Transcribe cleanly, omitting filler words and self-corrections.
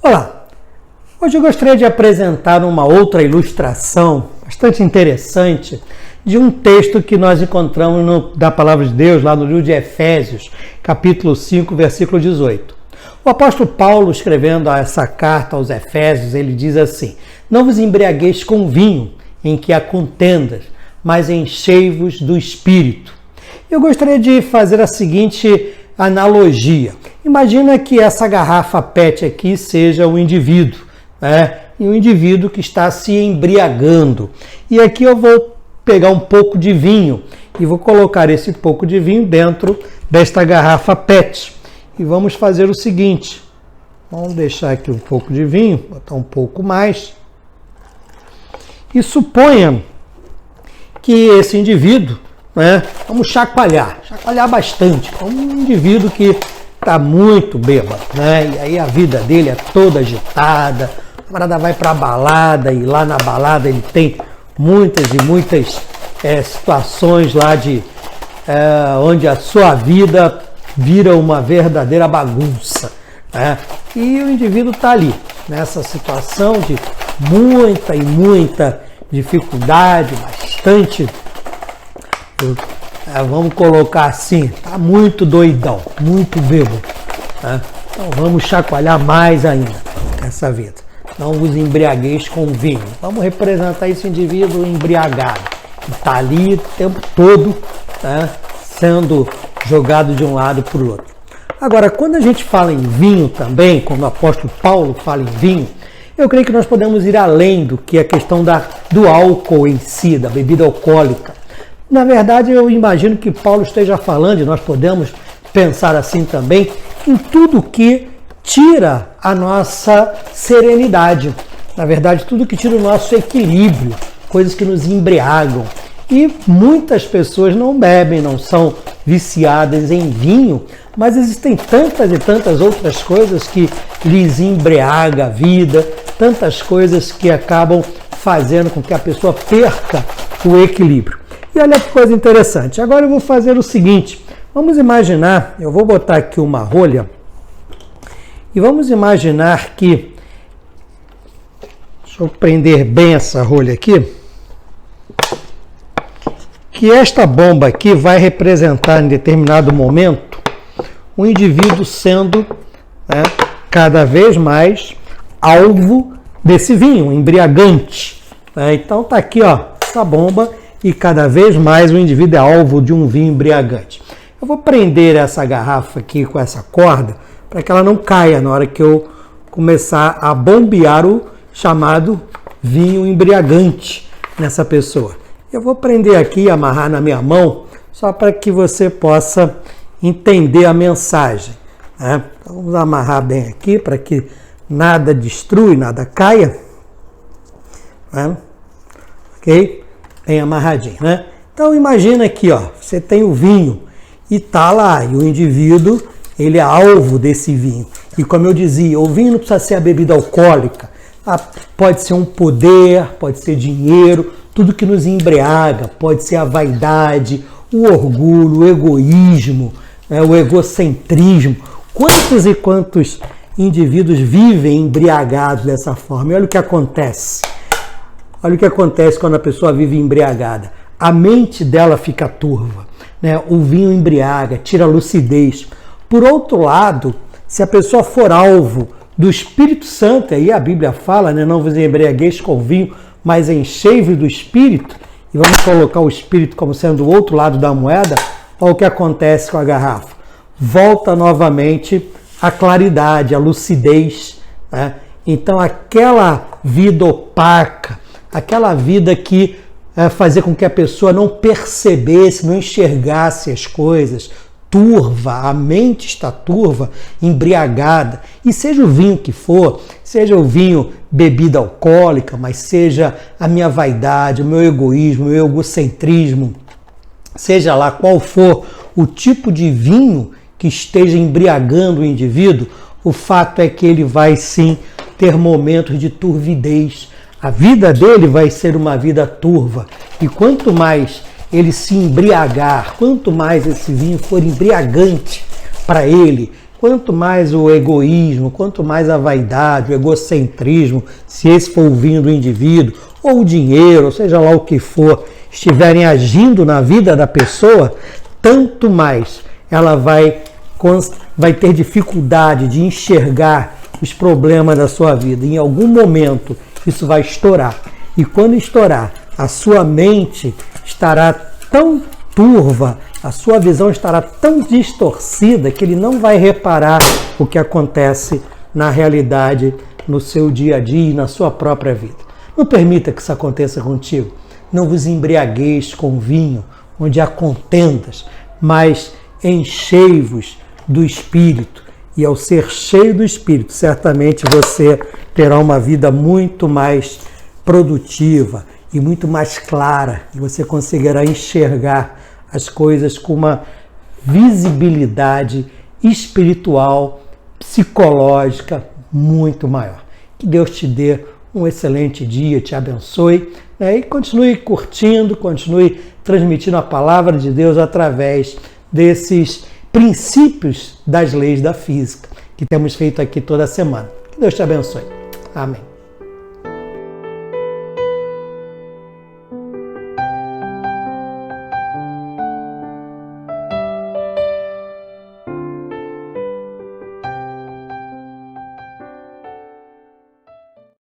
Olá, hoje eu gostaria de apresentar uma outra ilustração bastante interessante de um texto que nós encontramos da Palavra de Deus lá no livro de Efésios, capítulo 5, versículo 18. O apóstolo Paulo, escrevendo essa carta aos Efésios, ele diz assim: não vos embriagueis com vinho, em que há contendas, mas enchei-vos do Espírito. Eu gostaria de fazer a seguinte analogia. Imagina que essa garrafa PET aqui seja um indivíduo, né? E um indivíduo que está se embriagando. E aqui eu vou pegar um pouco de vinho e vou colocar esse pouco de vinho dentro desta garrafa PET. E vamos fazer o seguinte. Vamos deixar aqui um pouco de vinho, botar um pouco mais. E suponha que esse indivíduo, né, vamos chacoalhar bastante. É um indivíduo que está muito bêbado, né? E aí a vida dele é toda agitada. O camarada vai para a balada e lá na balada ele tem muitas situações lá onde a sua vida vira uma verdadeira bagunça, né? E o indivíduo está ali, nessa situação de muita dificuldade, bastante, vamos colocar assim, está muito doidão, muito bêbado, né? Então vamos chacoalhar mais ainda essa vida. Não vos embriagueis com vinho. Vamos representar esse indivíduo embriagado, que está ali o tempo todo, né, sendo jogado de um lado para o outro. Agora, quando a gente fala em vinho também, quando o apóstolo Paulo fala em vinho, eu creio que nós podemos ir além do que a questão do álcool em si, da bebida alcoólica. Na verdade, eu imagino que Paulo esteja falando, e nós podemos pensar assim também, em tudo que tira a nossa serenidade. Na verdade, tudo que tira o nosso equilíbrio, coisas que nos embriagam. E muitas pessoas não bebem, não são viciadas em vinho, mas existem tantas e tantas outras coisas que lhes embriaga a vida, tantas coisas que acabam fazendo com que a pessoa perca o equilíbrio. E olha que coisa interessante. Agora eu vou fazer o seguinte, vamos imaginar, eu vou botar aqui uma rolha, e vamos imaginar que, deixa eu prender bem essa rolha aqui, que esta bomba aqui vai representar em determinado momento um indivíduo sendo, né, cada vez mais alvo desse vinho, embriagante. Né? Então tá aqui, ó, essa bomba e cada vez mais o indivíduo é alvo de um vinho embriagante. Eu vou prender essa garrafa aqui com essa corda para que ela não caia na hora que eu começar a bombear o chamado vinho embriagante nessa pessoa. Eu vou prender aqui e amarrar na minha mão, só para que você possa entender a mensagem. Né? Então, vamos amarrar bem aqui, para que nada destrua, nada caia. Né? Ok? Bem amarradinho, né? Então, imagina aqui, ó, você tem o vinho e tá lá, e o indivíduo, ele é alvo desse vinho. E como eu dizia, o vinho não precisa ser a bebida alcoólica. Pode ser um poder, pode ser dinheiro, tudo que nos embriaga, pode ser a vaidade, o orgulho, o egoísmo, né, o egocentrismo. Quantos e quantos indivíduos vivem embriagados dessa forma? E olha o que acontece. Olha o que acontece quando a pessoa vive embriagada. A mente dela fica turva, né? O vinho embriaga, tira a lucidez. Por outro lado, se a pessoa for alvo do Espírito Santo, aí a Bíblia fala, né, não vos embriagueis com vinho, mas enchei-vos do Espírito, e vamos colocar o Espírito como sendo o outro lado da moeda, olha o que acontece com a garrafa. Volta novamente a claridade, a lucidez, né? Então aquela vida opaca, aquela vida que fazia com que a pessoa não percebesse, não enxergasse as coisas, turva, a mente está turva, embriagada, e seja o vinho que for, seja o vinho bebida alcoólica, mas seja a minha vaidade, o meu egoísmo, o meu egocentrismo, seja lá qual for o tipo de vinho que esteja embriagando o indivíduo, o fato é que ele vai sim ter momentos de turvidez. A vida dele vai ser uma vida turva, e quanto mais ele se embriagar, quanto mais esse vinho for embriagante para ele, quanto mais o egoísmo, quanto mais a vaidade, o egocentrismo, se esse for o vinho do indivíduo, ou o dinheiro, ou seja lá o que for, estiverem agindo na vida da pessoa, tanto mais ela vai ter dificuldade de enxergar os problemas da sua vida. Em algum momento isso vai estourar. E quando estourar, a sua mente estará tão turva, a sua visão estará tão distorcida que ele não vai reparar o que acontece na realidade, no seu dia a dia e na sua própria vida. Não permita que isso aconteça contigo. Não vos embriagueis com vinho, onde há contendas, mas enchei-vos do Espírito. E ao ser cheio do Espírito, certamente você terá uma vida muito mais produtiva e muito mais clara. E você conseguirá enxergar as coisas com uma visibilidade espiritual, psicológica muito maior. Que Deus te dê um excelente dia, te abençoe, e continue curtindo, continue transmitindo a palavra de Deus através desses princípios das leis da física que temos feito aqui toda semana. Que Deus te abençoe. Amém.